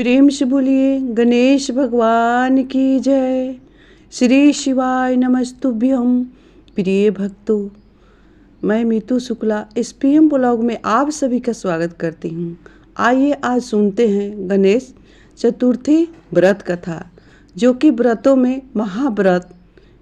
प्रेम से बोलिए गणेश भगवान की जय। श्री शिवाय नमस्तुभ्यम। प्रिय भक्तों, मैं मीतू शुक्ला SPM ब्लॉग में आप सभी का स्वागत करती हूँ। आइए आज सुनते हैं गणेश चतुर्थी व्रत कथा, जो कि व्रतों में महाव्रत।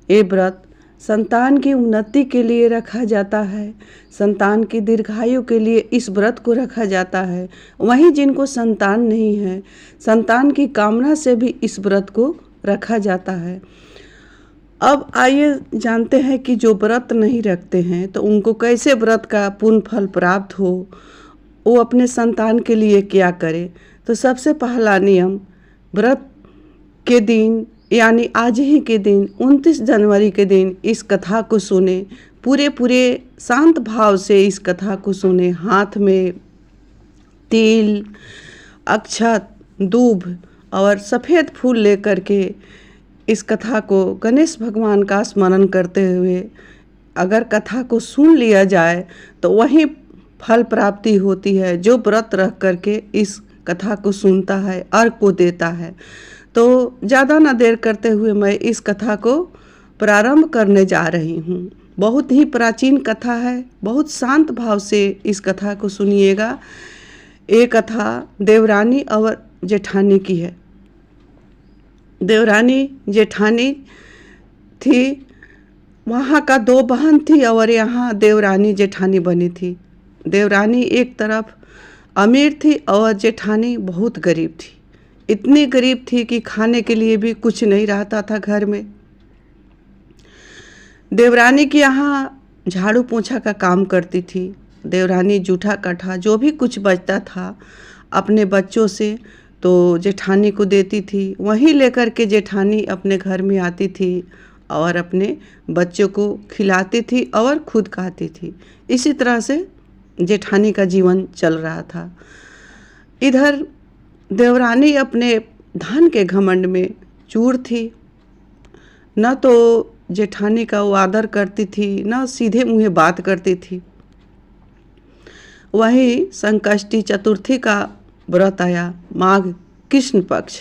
ये व्रत संतान की उन्नति के लिए रखा जाता है। संतान की दीर्घायु के लिए इस व्रत को रखा जाता है। वहीं जिनको संतान नहीं है, संतान की कामना से भी इस व्रत को रखा जाता है। अब आइए जानते हैं कि जो व्रत नहीं रखते हैं तो उनको कैसे व्रत का पुण्य फल प्राप्त हो, वो अपने संतान के लिए क्या करें। तो सबसे पहला नियम, व्रत के दिन यानी आज ही के दिन 29 जनवरी के दिन इस कथा को सुने। पूरे शांत भाव से इस कथा को सुने। हाथ में तिल, अक्षत, दूब और सफ़ेद फूल लेकर के इस कथा को गणेश भगवान का स्मरण करते हुए अगर कथा को सुन लिया जाए तो वही फल प्राप्ति होती है। जो व्रत रख करके इस कथा को सुनता है, अर्घ को देता है। तो ज़्यादा ना देर करते हुए मैं इस कथा को प्रारंभ करने जा रही हूँ। बहुत ही प्राचीन कथा है, बहुत शांत भाव से इस कथा को सुनिएगा। ये कथा देवरानी और जेठानी की है। देवरानी जेठानी थी, वहाँ का दो बहन थी और यहाँ देवरानी जेठानी बनी थी। देवरानी एक तरफ अमीर थी और जेठानी बहुत गरीब थी। इतनी गरीब थी कि खाने के लिए भी कुछ नहीं रहता था घर में। देवरानी के यहाँ झाड़ू पोंछा का काम करती थी। देवरानी जूठा कट्ठा जो भी कुछ बचता था अपने बच्चों से तो जेठानी को देती थी। वहीं लेकर के जेठानी अपने घर में आती थी और अपने बच्चों को खिलाती थी और खुद खाती थी। इसी तरह से जेठानी का जीवन चल रहा था। इधर देवरानी अपने धन के घमंड में चूर थी। न तो जेठानी का वो आदर करती थी, न सीधे मुँहे बात करती थी। वहीं संकष्टी चतुर्थी का व्रत आया, माघ कृष्ण पक्ष।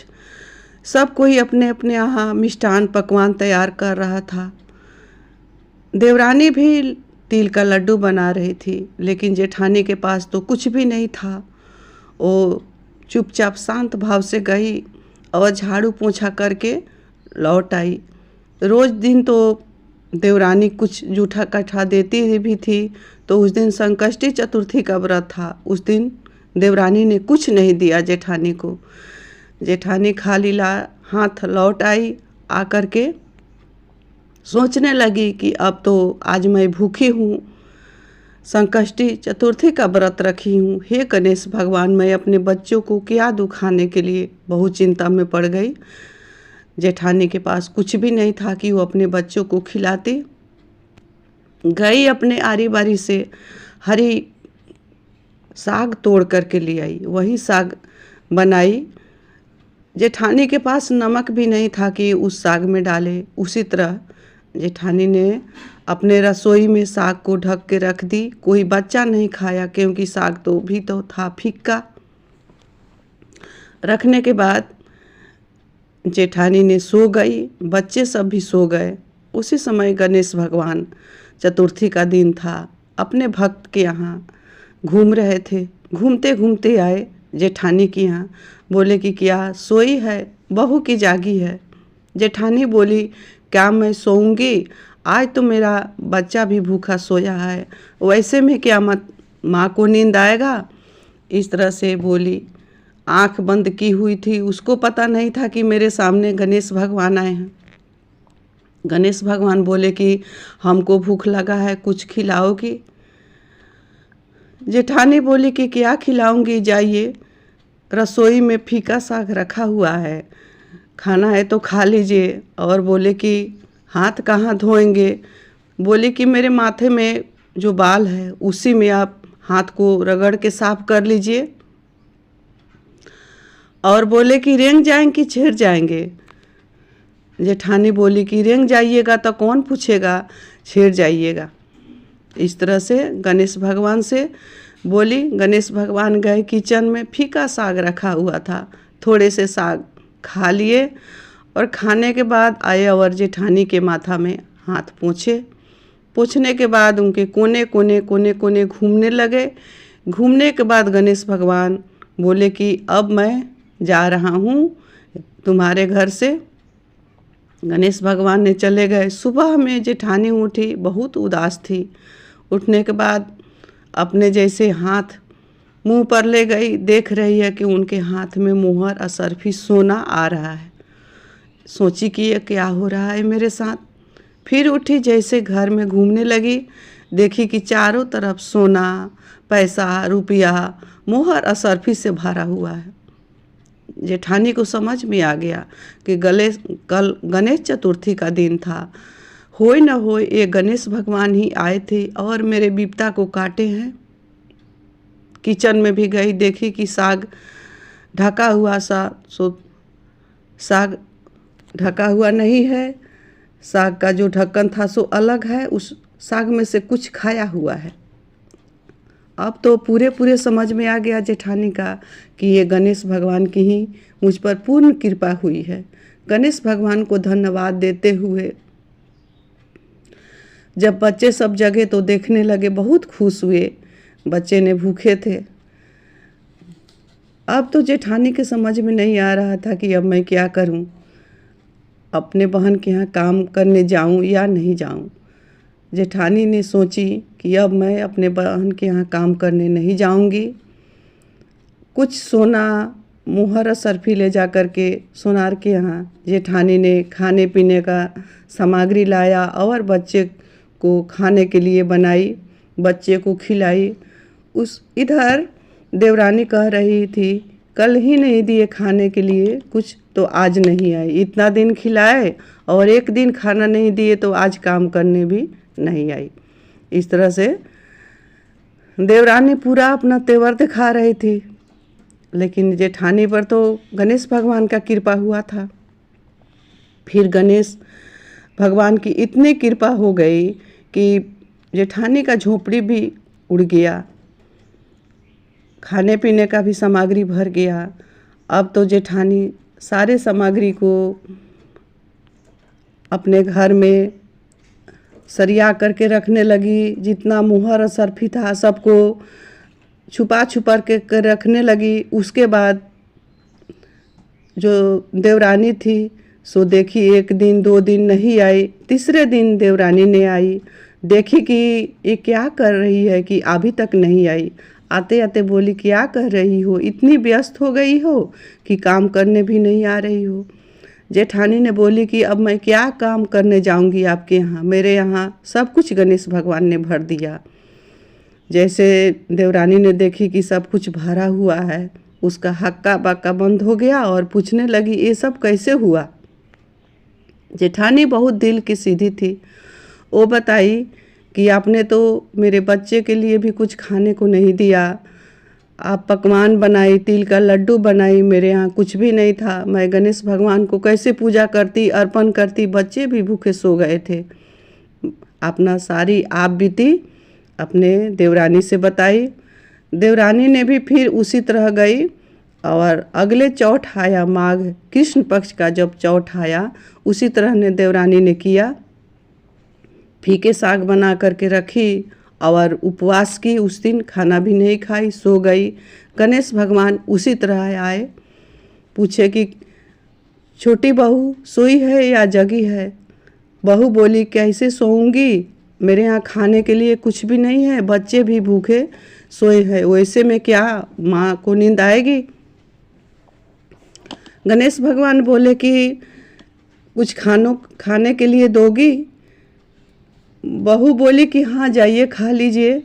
सब कोई अपने अपने यहाँ मिष्ठान पकवान तैयार कर रहा था। देवरानी भी तिल का लड्डू बना रही थी, लेकिन जेठानी के पास तो कुछ भी नहीं था। वो चुपचाप शांत भाव से गई और झाड़ू पोंछा करके लौट आई। रोज़ दिन तो देवरानी कुछ जूठा कट्ठा देती भी थी, तो उस दिन संकष्टी चतुर्थी का व्रत था। उस दिन देवरानी ने कुछ नहीं दिया जेठानी को। जेठानी खाली हाथ लौट आई। आकर के सोचने लगी कि अब तो आज मैं भूखी हूँ, संकष्टी चतुर्थी का व्रत रखी हूँ। हे गणेश भगवान, मैं अपने बच्चों को क्या दूँ खाने के लिए। बहुत चिंता में पड़ गई। जेठानी के पास कुछ भी नहीं था कि वो अपने बच्चों को खिलाती। गई अपने आरी बारी से हरी साग तोड़ करके ले आई, वही साग बनाई। जेठानी के पास नमक भी नहीं था कि उस साग में डाले। उसी तरह जेठानी ने अपने रसोई में साग को ढक के रख दी। कोई बच्चा नहीं खाया क्योंकि साग तो भी तो था फीका। रखने के बाद जेठानी ने सो गई, बच्चे सब भी सो गए। उसी समय गणेश भगवान, चतुर्थी का दिन था, अपने भक्त के यहाँ घूम रहे थे। घूमते घूमते आए जेठानी के यहाँ। बोले कि क्या सोई है, बहू की जागी है। जेठानी बोली, क्या मैं सोऊंगी? आज तो मेरा बच्चा भी भूखा सोया है, वैसे में क्या मत माँ को नींद आएगा? इस तरह से बोली। आँख बंद की हुई थी, उसको पता नहीं था कि मेरे सामने गणेश भगवान आए हैं। गणेश भगवान बोले कि हमको भूख लगा है, कुछ खिलाओगी? जेठानी बोली कि क्या खिलाऊंगी, जाइए रसोई में फीका साग रखा हुआ है, खाना है तो खा लीजिए। और बोले कि हाथ कहाँ धोएंगे? बोले कि मेरे माथे में जो बाल है उसी में आप हाथ को रगड़ के साफ कर लीजिए। और बोले कि रेंग जाएंगे कि छिड़ जाएंगे? जेठानी बोली कि रेंग जाइएगा तो कौन पूछेगा, छिड़ जाइएगा। इस तरह से गणेश भगवान से बोली। गणेश भगवान गए किचन में, फीका साग रखा हुआ था, थोड़े से साग खा लिए और खाने के बाद आए और जेठानी के माथा में हाथ पोंछने के बाद उनके कोने कोने घूमने लगे। घूमने के बाद गणेश भगवान बोले कि अब मैं जा रहा हूँ तुम्हारे घर से। गणेश भगवान ने चले गए। सुबह में जेठानी उठी, बहुत उदास थी। उठने के बाद अपने जैसे हाथ मुंह पर ले गई, देख रही है कि उनके हाथ में मोहर असरफी सोना आ रहा है। सोची कि ये क्या हो रहा है मेरे साथ। फिर उठी, जैसे घर में घूमने लगी, देखी कि चारों तरफ सोना, पैसा, रुपया, मोहर असरफी से भरा हुआ है। जेठानी को समझ में आ गया कि कल गणेश चतुर्थी का दिन था। होय न होय ये गणेश भगवान ही आए थे और मेरे विपदा को काटे हैं। किचन में भी गई, देखी कि साग ढका हुआ साग ढका हुआ नहीं है। साग का जो ढक्कन था सो अलग है, उस साग में से कुछ खाया हुआ है। अब तो पूरे समझ में आ गया जेठानी का कि ये गणेश भगवान की ही मुझ पर पूर्ण कृपा हुई है। गणेश भगवान को धन्यवाद देते हुए जब बच्चे सब जगे तो देखने लगे, बहुत खुश हुए। बच्चे ने भूखे थे। अब तो जेठानी के समझ में नहीं आ रहा था कि अब मैं क्या करूं, अपने बहन के यहाँ काम करने जाऊं या नहीं जाऊं। जेठानी ने सोची कि अब मैं अपने बहन के यहाँ काम करने नहीं जाऊंगी। कुछ सोना, मुहर असरफी ले जा कर के सोनार के यहाँ जेठानी ने खाने पीने का सामग्री लाया और बच्चे को खाने के लिए बनाई, बच्चे को खिलाई। इधर देवरानी कह रही थी, कल ही नहीं दिए खाने के लिए कुछ तो आज नहीं आई। इतना दिन खिलाए और एक दिन खाना नहीं दिए तो आज काम करने भी नहीं आई। इस तरह से देवरानी पूरा अपना तेवर दिखा रही थी, लेकिन जेठानी पर तो गणेश भगवान का कृपा हुआ था। फिर गणेश भगवान की इतनी कृपा हो गई कि जेठानी का झोपड़ी भी उड़ गया, खाने पीने का भी सामग्री भर गया। अब तो जेठानी सारे सामग्री को अपने घर में सरिया करके रखने लगी। जितना मुहर असरफी था सबको छुपा के रखने लगी। उसके बाद जो देवरानी थी सो देखी 1 दिन 2 दिन नहीं आई। तीसरे दिन देवरानी ने आई, देखी कि ये क्या कर रही है कि अभी तक नहीं आई। आते आते बोली, क्या कर रही हो, इतनी व्यस्त हो गई हो कि काम करने भी नहीं आ रही हो। जेठानी ने बोली कि अब मैं क्या काम करने जाऊंगी आपके यहाँ, मेरे यहाँ सब कुछ गणेश भगवान ने भर दिया। जैसे देवरानी ने देखी कि सब कुछ भरा हुआ है, उसका हक्का बक्का बंद हो गया और पूछने लगी, ये सब कैसे हुआ। जेठानी बहुत दिल की सीधी थी। वो बताई कि आपने तो मेरे बच्चे के लिए भी कुछ खाने को नहीं दिया। आप पकवान बनाई, तिल का लड्डू बनाई, मेरे यहाँ कुछ भी नहीं था। मैं गणेश भगवान को कैसे पूजा करती, अर्पण करती, बच्चे भी भूखे सो गए थे। अपना सारी आप बीती अपने देवरानी से बताई। देवरानी ने भी फिर उसी तरह गई और अगले चौथ आया, माघ कृष्ण पक्ष का जब चौथ आया, उसी तरह ने देवरानी ने किया। फीके साग बना करके रखी और उपवास की। उस दिन खाना भी नहीं खाई, सो गई। गणेश भगवान उसी तरह आए, पूछे कि छोटी बहू सोई है या जगी है। बहू बोली, कैसे सोऊंगी, मेरे यहाँ खाने के लिए कुछ भी नहीं है, बच्चे भी भूखे सोए हैं, वैसे में क्या माँ को नींद आएगी। गणेश भगवान बोले कि कुछ खाने के लिए दोगी। बहू बोली कि हाँ जाइए खा लीजिए,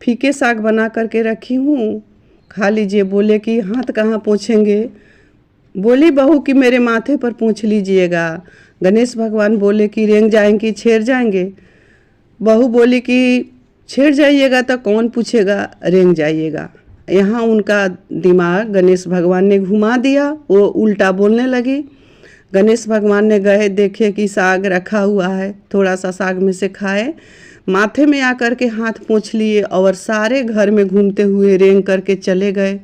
फीके साग बना करके रखी हूँ, खा लीजिए। बोले कि हाथ कहाँ पोंछेंगे। बोली बहू कि मेरे माथे पर पोंछ लीजिएगा। गणेश भगवान बोले कि रेंग जाएंगी, छेड़ जाएंगे। बहू बोली कि छेड़ जाइएगा तो कौन पूछेगा, रेंग जाइएगा। यहाँ उनका दिमाग गणेश भगवान ने घुमा दिया, वो उल्टा बोलने लगी। गणेश भगवान ने गए, देखे कि साग रखा हुआ है, थोड़ा सा साग में से खाए, माथे में आकर के हाथ पोंछ लिए और सारे घर में घूमते हुए रेंग करके चले गए।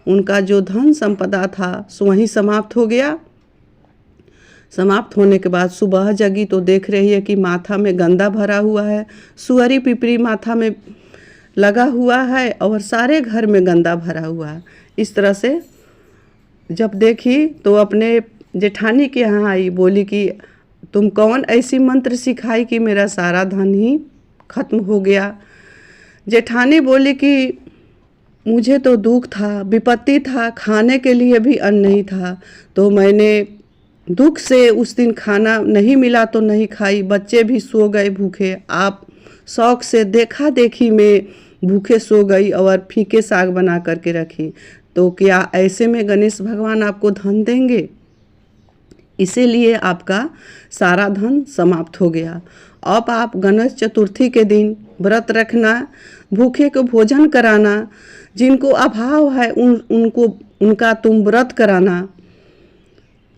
उनका जो धन संपदा था सो वहीं समाप्त हो गया। समाप्त होने के बाद सुबह जगी तो देख रही है कि माथा में गंदा भरा हुआ है, सुअरी पिपरी माथा में लगा हुआ है और सारे घर में गंदा भरा हुआ है। इस तरह से जब देखी तो अपने जेठानी के यहाँ आई, बोली कि तुम कौन ऐसी मंत्र सिखाई कि मेरा सारा धन ही खत्म हो गया। जेठानी बोली कि मुझे तो दुख था, विपत्ति था, खाने के लिए भी अन्न नहीं था, तो मैंने दुख से उस दिन खाना नहीं मिला तो नहीं खाई, बच्चे भी सो गए भूखे। आप शौक से देखा देखी में भूखे सो गई और फीके साग बना करके रखी, तो क्या ऐसे में गणेश भगवान आपको धन देंगे? इसीलिए आपका सारा धन समाप्त हो गया। अब आप गणेश चतुर्थी के दिन व्रत रखना, भूखे को भोजन कराना, जिनको अभाव है उनका तुम व्रत कराना,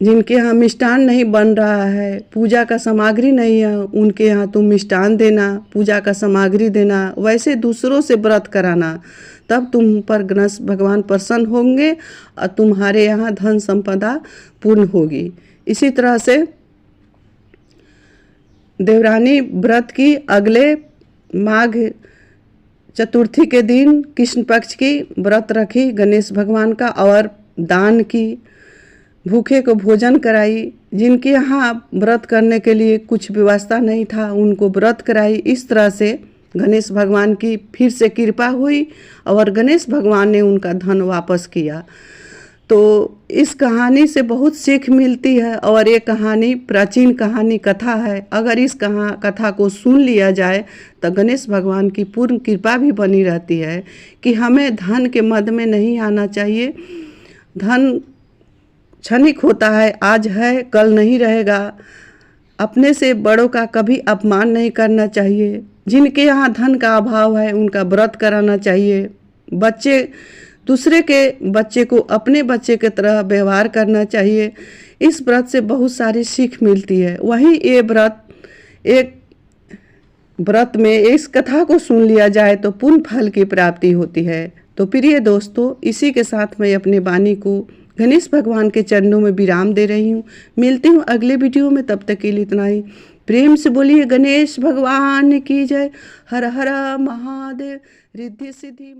जिनके यहाँ मिष्ठान नहीं बन रहा है, पूजा का सामग्री नहीं है, उनके यहाँ तुम मिष्ठान देना, पूजा का सामग्री देना, वैसे दूसरों से व्रत कराना। तब तुम पर गणेश भगवान प्रसन्न होंगे और तुम्हारे यहाँ धन संपदा पूर्ण होगी। इसी तरह से देवरानी व्रत की अगले माघ चतुर्थी के दिन कृष्ण पक्ष की व्रत रखी गणेश भगवान का और दान की, भूखे को भोजन कराई। जिनके यहाँ व्रत करने के लिए कुछ व्यवस्था नहीं था उनको व्रत कराई। इस तरह से गणेश भगवान की फिर से कृपा हुई और गणेश भगवान ने उनका धन वापस किया। तो इस कहानी से बहुत सीख मिलती है और ये कहानी प्राचीन कहानी कथा है। अगर इस कथा को सुन लिया जाए तो गणेश भगवान की पूर्ण कृपा भी बनी रहती है कि हमें धन के मद में नहीं आना चाहिए। धन क्षणिक होता है, आज है कल नहीं रहेगा। अपने से बड़ों का कभी अपमान नहीं करना चाहिए। जिनके यहाँ धन का अभाव है उनका व्रत कराना चाहिए। बच्चे दूसरे के बच्चे को अपने बच्चे की तरह व्यवहार करना चाहिए। इस व्रत से बहुत सारी सीख मिलती है। वहीं ये व्रत में इस कथा को सुन लिया जाए तो पुण्य फल की प्राप्ति होती है। तो प्रिय दोस्तों, इसी के साथ मैं अपने वाणी को गणेश भगवान के चरणों में विराम दे रही हूँ। मिलती हूँ अगले वीडियो में, तब तक के लिए इतना ही। प्रेम से बोलिए गणेश भगवान की जय। हर हर महादेव। रिद्धि सिद्धि